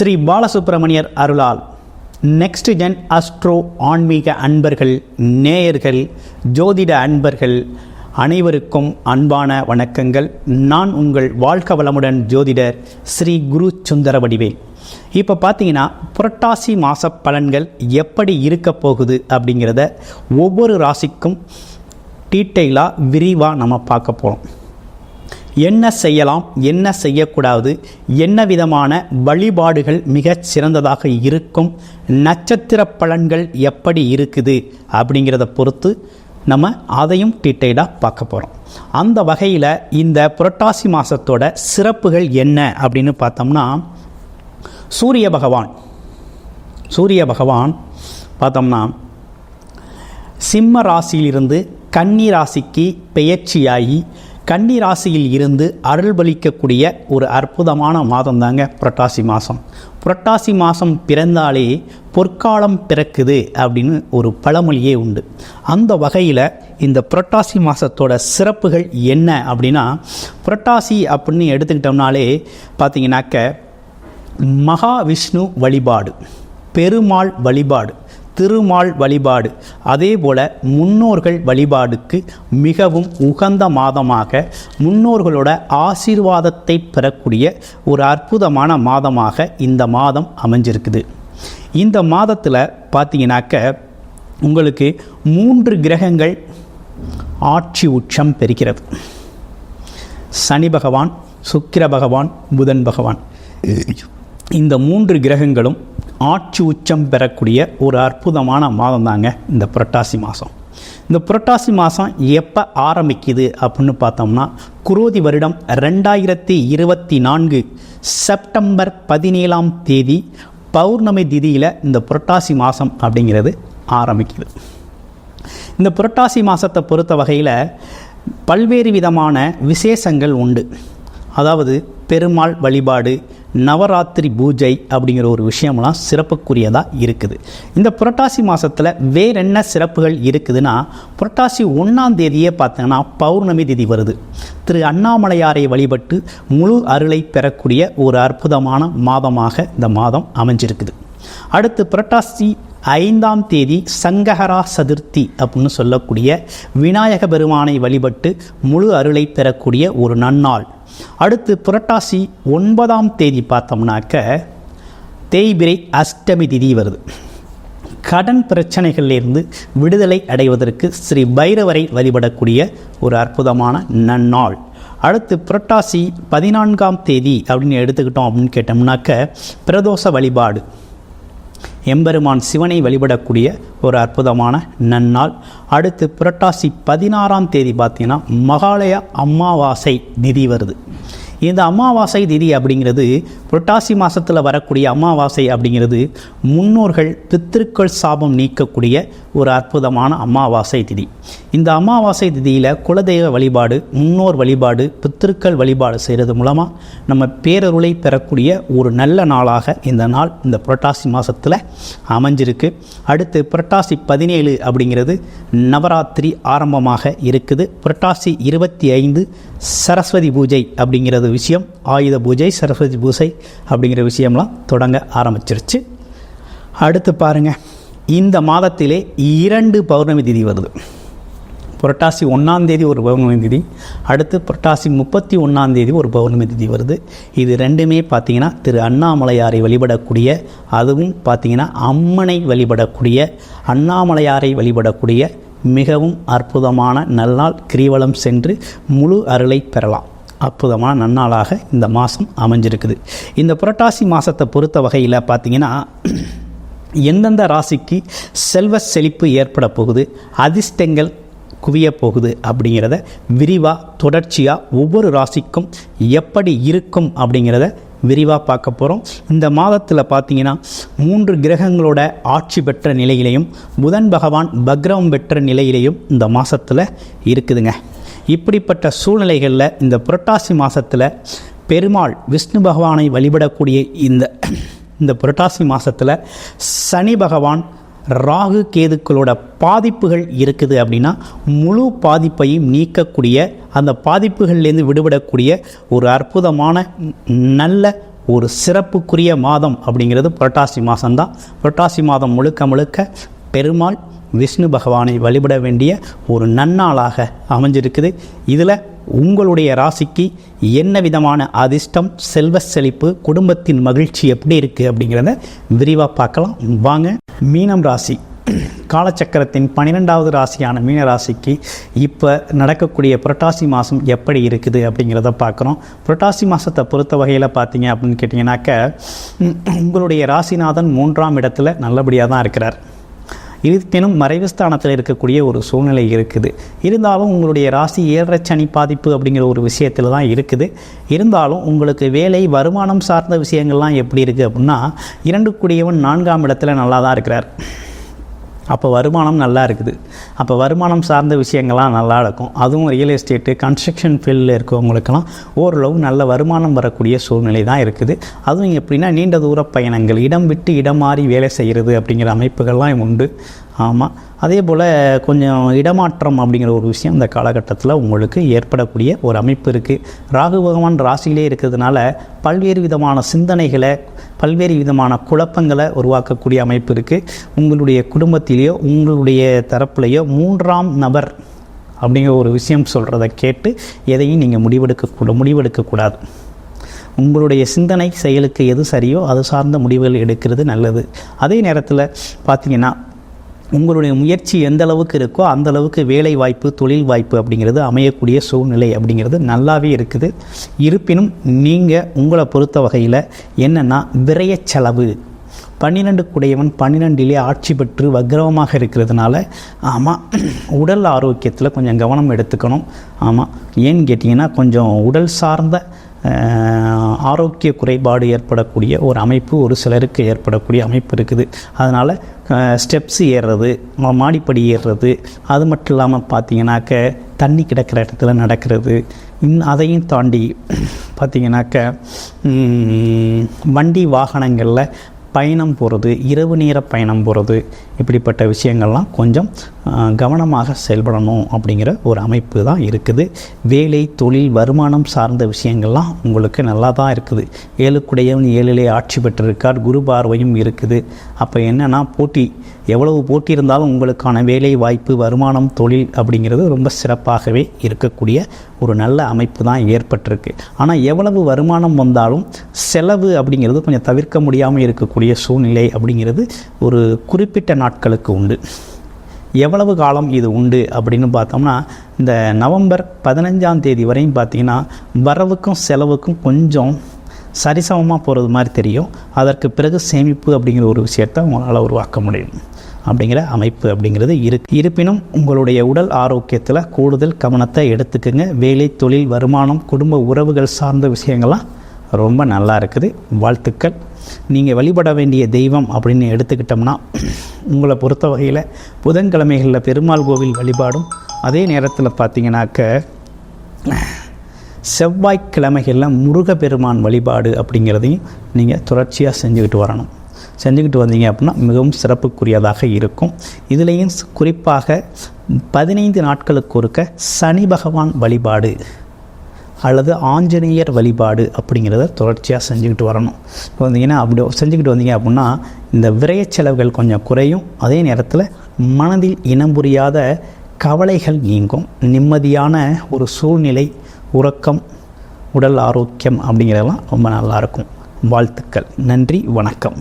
ஸ்ரீ பாலசுப்ரமணியர் அருளால் next gen astro ஆன்மீக அன்பர்கள், நேயர்கள், ஜோதிட அன்பர்கள் அனைவருக்கும் அன்பான வணக்கங்கள். நான் உங்கள் வாழ்க வளமுடன் ஜோதிடர் ஸ்ரீ குரு சுந்தரவடிவேல். இப்போ பார்த்தீங்கன்னா புரட்டாசி மாத பலன்கள் எப்படி இருக்க போகுது அப்படிங்கிறத ஒவ்வொரு ராசிக்கும் டீட்டெயிலாக விரிவாக நம்ம பார்க்க போகிறோம். என்ன செய்யலாம், என்ன செய்யக்கூடாது, என்ன விதமான வழிபாடுகள் மிகச் சிறந்ததாக இருக்கும், நட்சத்திர பலன்கள் எப்படி இருக்குது அப்படிங்கிறத பொறுத்து நம்ம அதையும் டீட்டெயிலாக பார்க்க போகிறோம். அந்த வகையில் இந்த புரட்டாசி மாதத்தோட சிறப்புகள் என்ன அப்படின்னு பார்த்தோம்னா, சூரிய பகவான் பார்த்தோம்னா சிம்ம ராசியிலிருந்து கன்னி ராசிக்கு பெயர்ச்சியாகி கன்னி ராசியில் இருந்து அருள்பளிக்கக்கூடிய ஒரு அற்புதமான மாதம் தாங்க புரட்டாசி மாதம். புரட்டாசி மாதம் பிறந்தாலே பொற்காலம் பிறக்குது அப்படின்னு ஒரு பழமொழியே உண்டு. அந்த வகையில் இந்த புரட்டாசி மாதத்தோட சிறப்புகள் என்ன அப்படின்னா, புரட்டாசி அப்படின்னு எடுத்துக்கிட்டோம்னாலே பார்த்தீங்கன்னாக்க மகாவிஷ்ணு வழிபாடு, பெருமாள் வழிபாடு, திருமால் வழிபாடு, அதே போல் முன்னோர்கள் வழிபாடுக்கு மிகவும் உகந்த மாதமாக, முன்னோர்களோட ஆசீர்வாதத்தை பெறக்கூடிய ஒரு அற்புதமான மாதமாக இந்த மாதம் அமைஞ்சிருக்குது. இந்த மாதத்தில் பார்த்தீங்கன்னாக்க உங்களுக்கு 3 கிரகங்கள் ஆட்சி உச்சம் பெறுகிறது. சனி பகவான், சுக்கிர பகவான், புதன் பகவான், இந்த 3 கிரகங்களும் ஆட்சி உச்சம் பெறக்கூடிய ஒரு அற்புதமான மாதம் தாங்க இந்த புரட்டாசி மாதம். இந்த புரட்டாசி மாதம் எப்போ ஆரம்பிக்குது அப்படின்னு பார்த்தோம்னா, குரோதி வருடம் 2024 செப்டம்பர் 17ஆம் தேதி பௌர்ணமி திதியில் இந்த புரட்டாசி மாதம் அப்படிங்கிறது ஆரம்பிக்குது. இந்த புரட்டாசி மாதத்தை பொறுத்த வகையில் பல்வேறு விதமான விசேஷங்கள் உண்டு. அதாவது பெருமாள் வழிபாடு, நவராத்திரி பூஜை அப்படிங்கிற ஒரு விஷயம்லாம் சிறப்புக்குரியதாக இருக்குது. இந்த புரட்டாசி மாதத்தில் வேற என்ன சிறப்புகள் இருக்குதுன்னா, புரட்டாசி 1ஆம் தேதியே பார்த்தீங்கன்னா பௌர்ணமி திதி வருது. திரு அண்ணாமலையாரை வழிபட்டு முழு அருளை பெறக்கூடிய ஒரு அற்புதமான மாதமாக இந்த மாதம் அமைஞ்சிருக்குது. அடுத்து புரட்டாசி 5ஆம் தேதி சங்கஹரா சதுர்த்தி அப்படின்னு சொல்லக்கூடிய விநாயக பெருமானை வழிபட்டு முழு அருளை பெறக்கூடிய ஒரு நன்னாள். அடுத்து புரட்டாசி 9ஆம் தேதி பார்த்தோம்னாக்க தேய்பிரை அஷ்டமி திதி வருது. கடன் பிரச்சனைகளிலிருந்து விடுதலை அடைவதற்கு ஸ்ரீ பைரவரை வழிபடக்கூடிய ஒரு அற்புதமான நன்னாள். அடுத்து புரட்டாசி 14ஆம் தேதி அப்படின்னு எடுத்துக்கிட்டோம் அப்படின்னு கேட்டோம்னாக்க பிரதோஷ வழிபாடு, எம்பெருமான் சிவனை வழிபடக்கூடிய ஒரு அற்புதமான நன்னாள். அடுத்து புரட்டாசி 16ஆம் தேதி பார்த்தீங்கன்னா மகாலய அமாவாசை திதி வருது. இந்த அமாவாசை திதி அப்படிங்கிறது, புரட்டாசி மாதத்தில் வரக்கூடிய அமாவாசை அப்படிங்கிறது முன்னோர்கள் பித்திருக்கள் சாபம் நீக்கக்கூடிய ஒரு அற்புதமான அமாவாசை திதி. இந்த அமாவாசை திதியில் குலதெய்வ வழிபாடு, முன்னோர் வழிபாடு, பித்திருக்கள் வழிபாடு செய்கிறது மூலமாக நம்ம பேரருளை பெறக்கூடிய ஒரு நல்ல நாளாக இந்த நாள் இந்த புரட்டாசி மாதத்தில் அமைஞ்சிருக்கு. அடுத்து புரட்டாசி 17 அப்படிங்கிறது நவராத்திரி ஆரம்பமாக இருக்குது. புரட்டாசி 25 சரஸ்வதி பூஜை அப்படிங்கிறது விஷயம், ஆயுத பூஜை, சரஸ்வதி பூஜை அப்படிங்கிற விஷயம்லாம் தொடங்க ஆரம்பிச்சிருச்சு. அடுத்து பாருங்கள், இந்த மாதத்திலே 2 பௌர்ணமி திதி வருது. புரட்டாசி 1ஆம் தேதி ஒரு பௌர்ணமி திதி, அடுத்து புரட்டாசி 31ஆம் தேதி ஒரு பௌர்ணமி திதி வருது. இது ரெண்டுமே பார்த்திங்கன்னா திரு அண்ணாமலையாரை வழிபடக்கூடிய, அதுவும் பார்த்திங்கன்னா அம்மனை வழிபடக்கூடிய, அண்ணாமலையாரை வழிபடக்கூடிய மிகவும் அற்புதமான நன்னாள். கிரிவலம் சென்று முழு அருளை பெறலாம். அற்புதமான நன்னாளாக இந்த மாதம் அமைஞ்சிருக்குது. இந்த புரட்டாசி மாதத்தை பொறுத்த வகையில் பார்த்திங்கன்னா எந்தெந்த ராசிக்கு செல்வ செழிப்பு ஏற்பட போகுது, அதிர்ஷ்டங்கள் குவிய போகுது அப்படிங்கிறத விரிவாக தொடர்ச்சியாக ஒவ்வொரு ராசிக்கும் எப்படி இருக்கும் அப்படிங்கிறத விரிவாக பார்க்க போகிறோம். இந்த மாதத்தில் பார்த்தீங்கன்னா 3 கிரகங்களோட ஆட்சி பெற்ற நிலையிலையும் புதன் பகவான் பக்ரம் பெற்ற நிலையிலையும் இந்த மாதத்தில் இருக்குதுங்க. இப்படிப்பட்ட சூழ்நிலைகளில் இந்த புரட்டாசி மாதத்தில் பெருமாள் விஷ்ணு பகவானை வழிபடக்கூடிய இந்த புரட்டாசி மாதத்தில் சனி பகவான் ராகு கேதுக்களோட பாதிப்புகள் இருக்குது அப்படின்னா முழு பாதிப்பையும் நீக்கக்கூடிய, அந்த பாதிப்புகள்லேருந்து விடுபடக்கூடிய ஒரு அற்புதமான நல்ல ஒரு சிறப்புக்குரிய மாதம் அப்படிங்கிறது புரட்டாசி மாதம்தான். புரட்டாசி மாதம் முழுக்க முழுக்க பெருமாள் விஷ்ணு பகவானை வழிபட வேண்டிய ஒரு நன்னாளாக அமைஞ்சிருக்குது. இதில் உங்களுடைய ராசிக்கு என்ன விதமான அதிர்ஷ்டம், செல்வ செழிப்பு, குடும்பத்தின் மகிழ்ச்சி எப்படி இருக்குது அப்படிங்கிறத விரிவாக பார்க்கலாம் வாங்க. மீனம் ராசி காலச்சக்கரத்தின் 12வது ராசியான மீன ராசிக்கு இப்போ நடக்கக்கூடிய புரட்டாசி மாதம் எப்படி இருக்குது அப்படிங்கிறத பார்க்குறோம். புரட்டாசி மாதத்தை பொறுத்த வகையில் பார்த்தீங்க அப்படின்னு கேட்டிங்கனாக்க உங்களுடைய ராசிநாதன் 3ஆம் இடத்துல நல்லபடியாக தான் இருக்கிறார். இருப்பினும் மறைவு ஸ்தானத்தில் இருக்கக்கூடிய ஒரு சூழ்நிலை இருக்குது. இருந்தாலும் உங்களுடைய ராசி 7.5 சனி பாதிப்பு அப்படிங்கிற ஒரு விஷயத்தில் தான் இருக்குது. இருந்தாலும் உங்களுக்கு வேலை வருமானம் சார்ந்த விஷயங்கள்லாம் எப்படி இருக்குது அப்படின்னா 2 கூடியவன் 4ஆம் இடத்துல நல்லா தான் இருக்கிறார். அப்போ வருமானம் நல்லா இருக்குது. அப்போ வருமானம் சார்ந்த விஷயங்கள்லாம் நல்லா இருக்கும். அதுவும் ரியல் எஸ்டேட்டு, கன்ஸ்ட்ரக்ஷன் ஃபீல்டில் இருக்கவங்களுக்கெல்லாம் ஓரளவு நல்ல வருமானம் வரக்கூடிய சூழ்நிலை தான் இருக்குது. அதுவும் எப்படின்னா நீண்ட தூர பயணங்கள், இடம் விட்டு இடம் மாறி வேலை செய்கிறது அப்படிங்கிற அமைப்புகள்லாம் உண்டு. ஆமாம், அதே போல் கொஞ்சம் இடமாற்றம் அப்படிங்கிற ஒரு விஷயம் இந்த காலகட்டத்தில் உங்களுக்கு ஏற்படக்கூடிய ஒரு அமைப்பு இருக்குது. ராகு பகவான் ராசியிலே இருக்கிறதுனால பல்வேறு விதமான சிந்தனைகளை, பல்வேறு விதமான குழப்பங்களை உருவாக்கக்கூடிய அமைப்பு இருக்குது. உங்களுடைய குடும்பத்திலேயோ உங்களுடைய தரப்புலையோ 3ஆம் நபர் அப்படிங்கிற ஒரு விஷயம் சொல்கிறத கேட்டு எதையும் நீங்கள் முடிவெடுக்கக்கூடாது. உங்களுடைய சிந்தனை செயலுக்கு எது சரியோ அது சார்ந்த முடிவுகள் எடுக்கிறது நல்லது. அதே நேரத்தில் பார்த்திங்கன்னா உங்களுடைய முயற்சி எந்த அளவுக்கு இருக்கோ அந்த அளவுக்கு வேலை வாய்ப்பு, தொழில் வாய்ப்பு அப்படிங்கிறது அமையக்கூடிய சூழ்நிலை அப்படிங்கிறது நல்லாவே இருக்குது. இருப்பினும் நீங்கள் உங்களை பொறுத்த வகையில் என்னென்னா விரய செலவு, 12 கூடையவன் 12லே ஆட்சி பெற்று வக்ரவமாக இருக்கிறதுனால ஆமாம் உடல் ஆரோக்கியத்தில் கொஞ்சம் கவனம் எடுத்துக்கணும். ஆமாம், ஏன்னு கேட்டிங்கன்னா கொஞ்சம் உடல் சார்ந்த ஆரோக்கிய குறைபாடு ஏற்படக்கூடிய ஒரு அமைப்பு ஒரு சிலருக்கு ஏற்படக்கூடிய அமைப்பு இருக்குது. அதனால் ஸ்டெப்ஸ் ஏறுறது, மாடிப்படி ஏறுறது, அது மட்டும் இல்லாமல் பார்த்தீங்கன்னாக்க தண்ணி கிடக்கிற இடத்துல நடக்கிறது, அதையும் தாண்டி பார்த்தீங்கன்னாக்க வண்டி வாகனங்களில் பயணம் போகிறது, இரவு நேர பயணம் போகிறது, இப்படிப்பட்ட விஷயங்கள்லாம் கொஞ்சம் கவனமாக செயல்படணும் அப்படிங்கிற ஒரு அமைப்பு தான் இருக்குது. வேலை, தொழில், வருமானம் சார்ந்த விஷயங்கள்லாம் உங்களுக்கு நல்லா தான் இருக்குது. 7 கூடையவன் 7லே ஆட்சி பெற்றிருக்கார், குரு பார்வையும் இருக்குது. அப்போ என்னென்னா எவ்வளவு போட்டி இருந்தாலும் உங்களுக்கான வேலை வாய்ப்பு, வருமானம், தொழில் அப்படிங்கிறது ரொம்ப சிறப்பாகவே இருக்கக்கூடிய ஒரு நல்ல அமைப்பு தான் ஏற்பட்டிருக்கு. ஆனால் எவ்வளவு வருமானம் வந்தாலும் செலவு அப்படிங்கிறது கொஞ்சம் தவிர்க்க முடியாமல் இருக்கக்கூடிய சூழ்நிலை அப்படிங்கிறது ஒரு குறிப்பிட்ட நாட்களுக்கு உண்டு. எவ்வளவு காலம் இது உண்டு அப்படின்னு பார்த்தோம்னா இந்த நவம்பர் 15ஆம் தேதி வரையும் பார்த்திங்கன்னா வரவுக்கும் செலவுக்கும் கொஞ்சம் சரிசமமாக போகிறது மாதிரி தெரியும். அதற்கு பிறகு சேமிப்பு அப்படிங்கிற ஒரு விஷயத்தை உங்களால் உருவாக்க முடியும் அப்படிங்கிற அமைப்பு அப்படிங்கிறது இருப்பினும் உங்களுடைய உடல் ஆரோக்கியத்தில் கூடுதல் கவனத்தை எடுத்துக்குங்க. வேலை, தொழில், வருமானம், குடும்ப உறவுகள் சார்ந்த விஷயங்கள்லாம் ரொம்ப நல்லா இருக்குது. வாழ்த்துக்கள். நீங்கள் வழிபட வேண்டிய தெய்வம் அப்படின்னு எடுத்துக்கிட்டோம்னா உங்களை பொறுத்த வகையில் புதன்கிழமைகளில் பெருமாள் கோவில் வழிபாடும், அதே நேரத்தில் பார்த்தீங்கன்னாக்க செவ்வாய்க்கிழமைகளில் முருகப்பெருமான் வழிபாடு அப்படிங்கிறதையும் நீங்கள் தொடர்ச்சியாக செஞ்சுக்கிட்டு வந்தீங்க அப்படின்னா மிகவும் சிறப்புக்குரியதாக இருக்கும். இதுலேயும் குறிப்பாக 15 நாட்களுக்கு ஒருக்க சனி பகவான் வழிபாடு அல்லது ஆஞ்சநேயர் வழிபாடு அப்படிங்கிறத தொடர்ச்சியாக செஞ்சுக்கிட்டு வரணும். இப்போ வந்தீங்கன்னா அப்படி செஞ்சுக்கிட்டு வந்தீங்க அப்படின்னா இந்த விரய செலவுகள் கொஞ்சம் குறையும். அதே நேரத்தில் மனதில் இனம் புரியாத கவலைகள் நீங்கும். நிம்மதியான ஒரு சூழ்நிலை, உறக்கம், உடல் ஆரோக்கியம் அப்படிங்கிறதெல்லாம் ரொம்ப நல்லாயிருக்கும். வாழ்த்துக்கள். நன்றி, வணக்கம்.